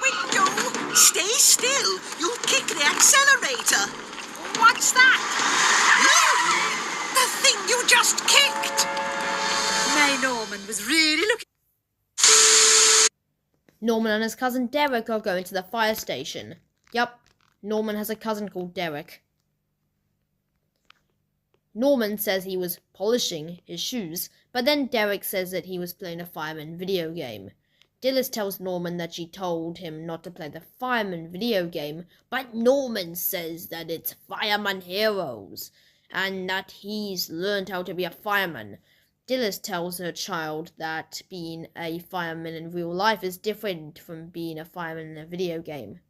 window. Stay still. You'll kick the accelerator. What's that? The thing you just kicked. My Norman was really looking. Norman and his cousin Derek are going to the fire station. Yup, Norman has a cousin called Derek. Norman says he was polishing his shoes, but then Derek says that he was playing a Fireman video game. Dillis tells Norman that she told him not to play the Fireman video game, but Norman says that it's Fireman Heroes, and that he's learned how to be a fireman. Dillis tells her child that being a fireman in real life is different from being a fireman in a video game.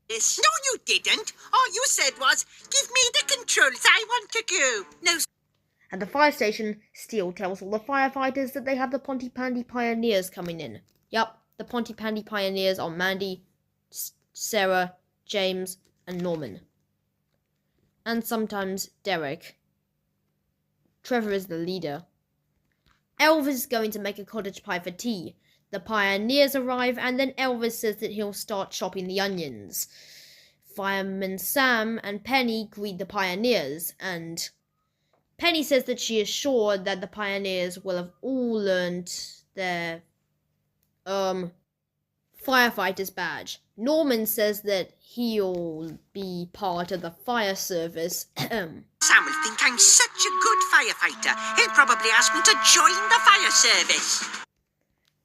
No, you didn't. All you said was, give me the controls, I want to go. No. At the fire station, Steele tells all the firefighters that they have the Pontypandy Pioneers coming in. Yup, the Pontypandy Pioneers are Mandy, Sarah, James, and Norman. And sometimes Derek. Trevor is the leader. Elvis is going to make a cottage pie for tea. The pioneers arrive, and then Elvis says that he'll start chopping the onions. Fireman Sam and Penny greet the pioneers, and Penny says that she is sure that the pioneers will have all learned their firefighter's badge. Norman says that he'll be part of the fire service. Sam will think I'm such a good firefighter. He'll probably ask me to join the fire service.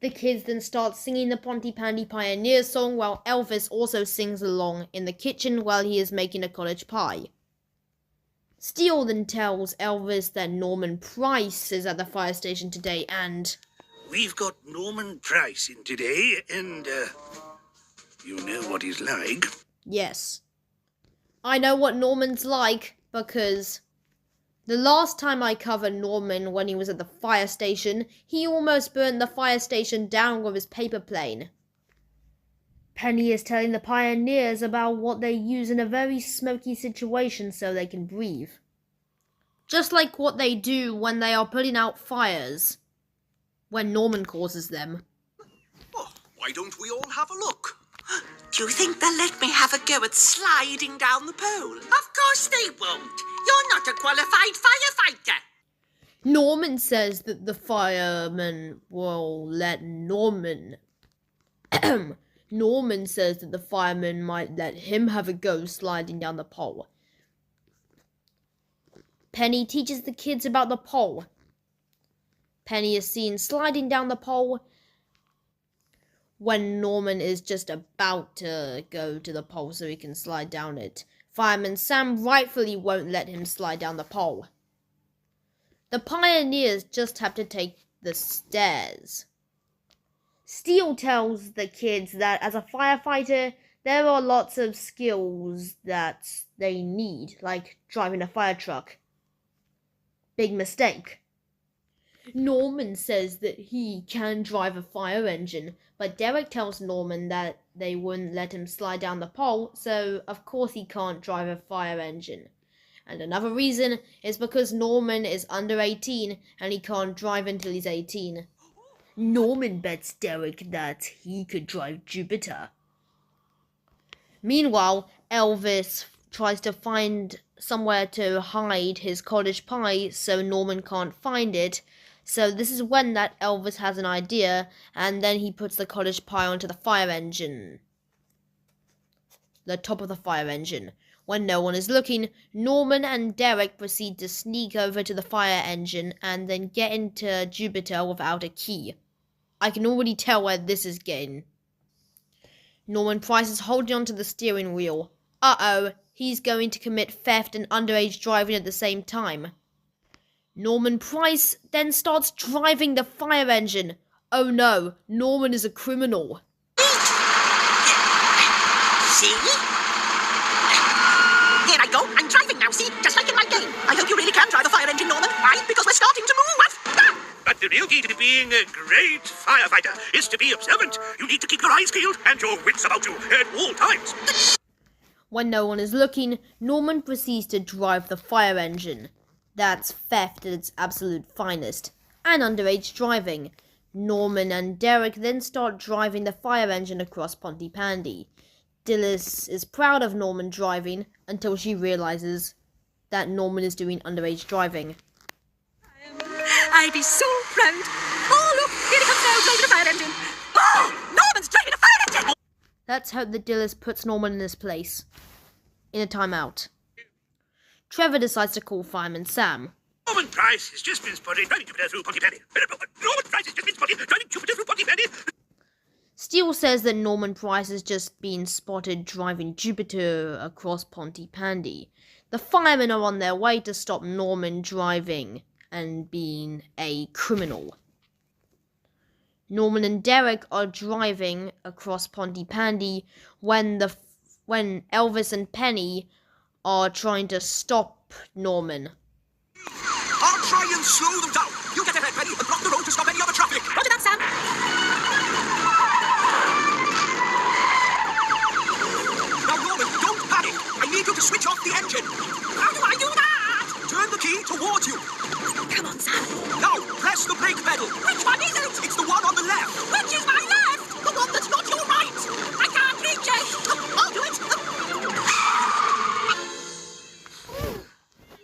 The kids then start singing the Pontypandy Pioneer song, while Elvis also sings along in the kitchen while he is making a cottage pie. Steele then tells Elvis that Norman Price is at the fire station today, and we've got Norman Price in today, and you know what he's like. Yes. I know what Norman's like, because the last time I covered Norman when he was at the fire station, he almost burned the fire station down with his paper plane. Penny is telling the pioneers about what they use in a very smoky situation so they can breathe. Just like what they do when they are putting out fires, when Norman causes them. Oh, why don't we all have a look? Do you think they'll let me have a go at sliding down the pole? Of course they won't. You're not a qualified firefighter. Norman says that the fireman will let Norman... Norman says that the fireman might let him have a go sliding down the pole. Penny teaches the kids about the pole. Penny is seen sliding down the pole when Norman is just about to go to the pole so he can slide down it. Fireman Sam rightfully won't let him slide down the pole. The pioneers just have to take the stairs. Steele tells the kids that as a firefighter, there are lots of skills that they need, like driving a fire truck. Big mistake. Norman says that he can drive a fire engine, but Derek tells Norman that they wouldn't let him slide down the pole, so of course he can't drive a fire engine. And another reason is because Norman is under 18 and he can't drive until he's 18. Norman bets Derek that he could drive Jupiter. Meanwhile, Elvis tries to find somewhere to hide his cottage pie so Norman can't find it. So this is when that Elvis has an idea, and then he puts the cottage pie onto the fire engine. The top of the fire engine. When no one is looking, Norman and Derek proceed to sneak over to the fire engine and then get into Jupiter without a key. I can already tell where this is getting. Norman Price is holding onto the steering wheel. Uh-oh, he's going to commit theft and underage driving at the same time. Norman Price then starts driving the fire engine. Oh no, Norman is a criminal. See? Here I go, I'm driving now, see? Just like in my game. I hope you really can drive a fire engine, Norman. Why? Because we're starting to move. But the real key to being a great firefighter is to be observant. You need to keep your eyes peeled and your wits about you at all times. When no one is looking, Norman proceeds to drive the fire engine. That's theft at its absolute finest. And underage driving. Norman and Derek then start driving the fire engine across Pontypandy. Dilys is proud of Norman driving until she realizes that Norman is doing underage driving. I'd be so proud. Oh, look, here he comes now, driving a fire engine. Oh, Norman's driving a fire engine! Let's hope that Dilys puts Norman in his place. In a timeout. Trevor decides to call Fireman Sam. Norman Price has just been spotted driving Jupiter through Pontypandy. Norman Price has just been spotted driving Jupiter through Pontypandy. Steele says that Norman Price has just been spotted driving Jupiter across Pontypandy. The firemen are on their way to stop Norman driving and being a criminal. Norman and Derek are driving across Pontypandy when Elvis and Penny are trying to stop Norman. I'll try and slow them down. You get ahead, Penny, and block the road to stop any other traffic. Roger that, Sam. Now, Norman, don't panic. I need you to switch off the engine. How do I do that? Turn the key towards you. Come on, Sam. Now, press the brake pedal. Which one is it? It's the one on the left. Which is my left? The one that's not your right. I can't reach it. I'll do it.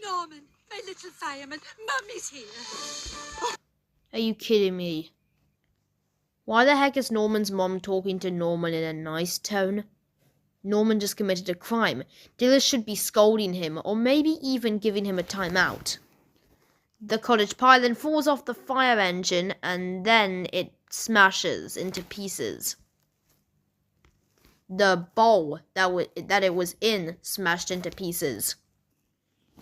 Norman, my little fireman, Mummy's here. Are you kidding me? Why the heck is Norman's mom talking to Norman in a nice tone? Norman just committed a crime. Dilys should be scolding him, or maybe even giving him a timeout. The cottage pie then falls off the fire engine, and then it smashes into pieces. The bowl that it was in smashed into pieces.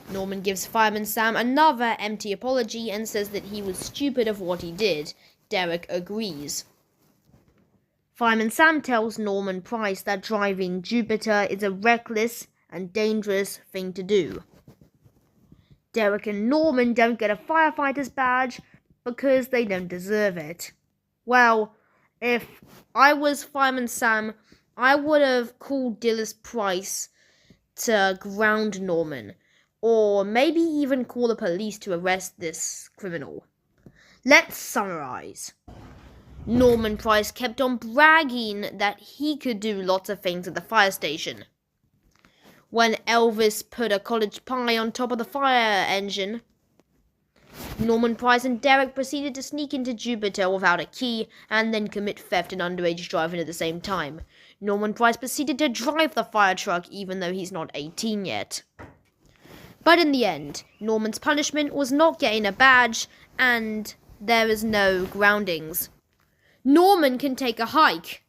Norman gives Fireman Sam another empty apology and says that he was stupid of what he did. Derek agrees. Fireman Sam tells Norman Price that driving Jupiter is a reckless and dangerous thing to do. Derek and Norman don't get a firefighter's badge because they don't deserve it. Well, if I was Fireman Sam, I would have called Dilys Price to ground Norman, or maybe even call the police to arrest this criminal. Let's summarize. Norman Price kept on bragging that he could do lots of things at the fire station. When Elvis put a cottage pie on top of the fire engine, Norman Price and Derek proceeded to sneak into Jupiter without a key and then commit theft and underage driving at the same time. Norman Price proceeded to drive the fire truck even though he's not 18 yet. But in the end, Norman's punishment was not getting a badge and there is no groundings. Norman can take a hike.